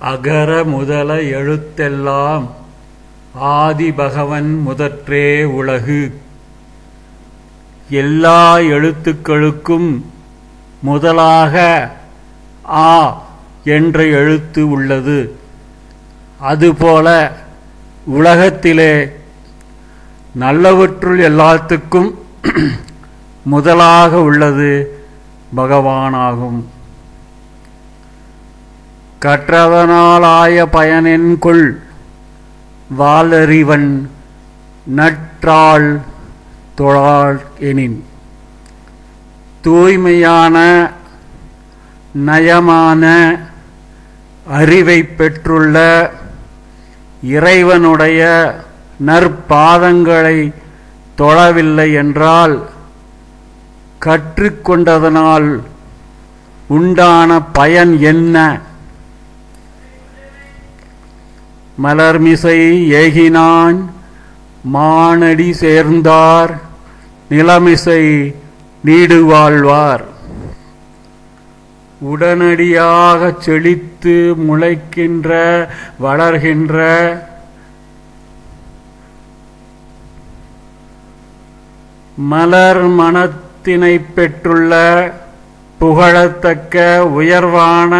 அகர முதல எழுத்தெல்லாம் ஆதி பகவன் முதற்றே உலகு. எல்லா எழுத்துக்களுக்கும் முதலாக ஆ என்ற எழுத்து உள்ளது. அதுபோல உலகத்திலே நல்லவற்றுள் எல்லாத்துக்கும் முதலாக உள்ளது பகவானாகும். கற்றதனாலாய பயனென்கொள் வாலறிவன் நற்றாள் தொழாள் எனின். தூய்மையான நயமான அறிவை பெற்றுள்ள இறைவனுடைய நற்பாதங்களை தொழவில்லை என்றால் கற்றுக்கொண்டதனால் உண்டான பயன் என்ன? மலர்மிசை ஏகினான் மானடி சேர்ந்தார் நிலமிசை நீடு வாழ்வார். உடனடியாக செழித்து முளைக்கின்ற வளர்கின்ற மலர் மனத்தினை பெற்றுள்ள புகழத்தக்க உயர்வான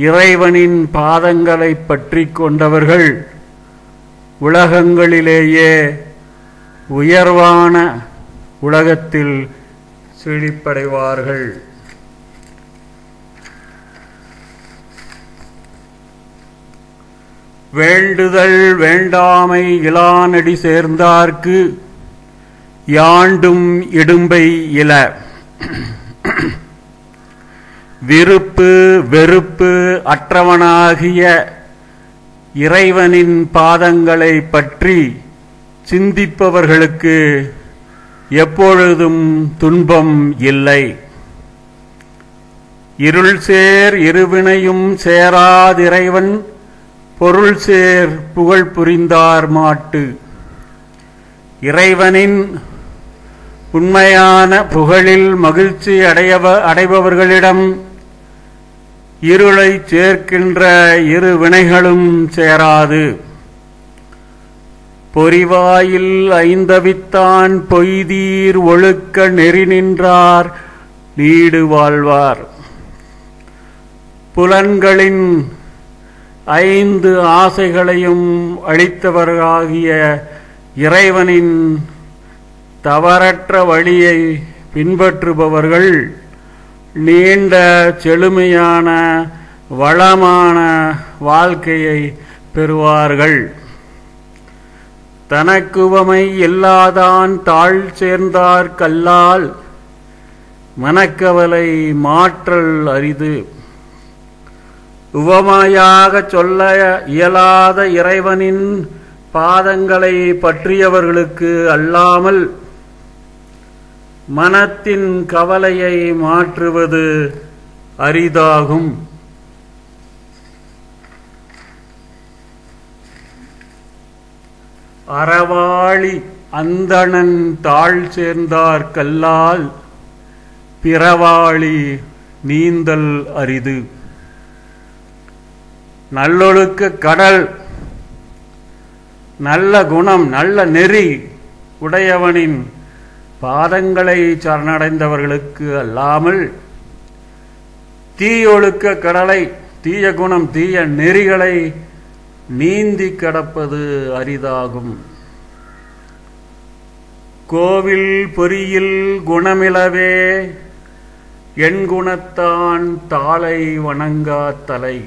இறைவனின் பாதங்களை பற்றி கொண்டவர்கள் உலகங்களிலேயே உயர்வான உலகத்தில் செழிப்படைவார்கள். வேண்டுதல் வேண்டாமை இலானடி சேர்ந்தார்க்கு யாண்டும் இடும்பை இல. விருப்பு வெறுப்பு அற்றவனாகிய இறைவனின் பாதங்களை பற்றி சிந்திப்பவர்களுக்கு எப்பொழுதும் துன்பம் இல்லை. இருள் சேர் இருவினையும் சேராதிறைவன் பொருள் சேர் புகழ் புரிந்தார் மாட்டு. இறைவனின் உண்மையான புகழில் மகிழ்ச்சி அடைபவர்களிடம் இருளை சேர்க்கின்ற இரு வினைகளும் சேராது. பொறிவாயில் ஐந்தவித்தான் பொய்தீர் ஒழுக்க நெறி நின்றார் நீடு வாழ்வார். புலன்களின் 5 ஆசைகளையும் அளித்தவராகிய இறைவனின் தவறற்ற வழியை பின்பற்றுபவர்கள் நீண்ட செழுமையான வளமான வாழ்க்கையை பெறுவார்கள். தனக்குவமை இல்லாதான் தாழ் சேர்ந்தார் கல்லால் மனக்கவலை மாற்றல் அரிது. உவமையாக சொல்ல இயலாத இறைவனின் பாதங்களை பற்றியவர்களுக்கு அல்லாமல் மனத்தின் கவலையை மாற்றுவது அரிதாகும். அறவாளி அந்தணன் தாழ் சேர்ந்தார் கல்லால் பிறவாளி நீந்தல் அரிது. நல்லொழுக்க கடல் நல்ல குணம் நல்ல நெறி உடையவனின் பாதங்களை சரணடைந்தவர்களுக்கு அல்லாமல் தீயொழுக்க கடலை தீய குணம் தீய நெறிகளை நீந்தி கடப்பது அரிதாகும். கோவில் பொறியில் குணமிலவே என் குணத்தான் தாளை வணங்கா தலை.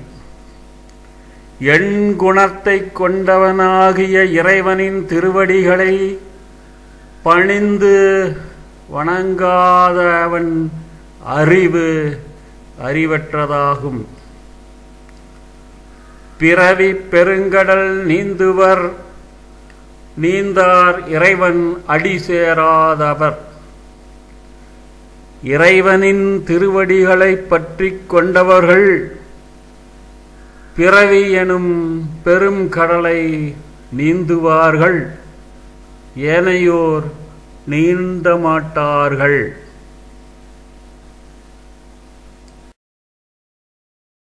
என் குணத்தை கொண்டவனாகிய இறைவனின் திருவடிகளை பணிந்து வணங்காதவன் அறிவு அறிவற்றதாகும். பிறவி பெருங்கடல் நீந்துவர் நீந்தார் இறைவன் அடி சேராதவர். இறைவனின் திருவடிகளை பற்றி கொண்டவர்கள் பிறவி எனும் பெரும் கடலை நீந்துவார்கள். ஏனையோர் நீந்த மாட்டார்கள்.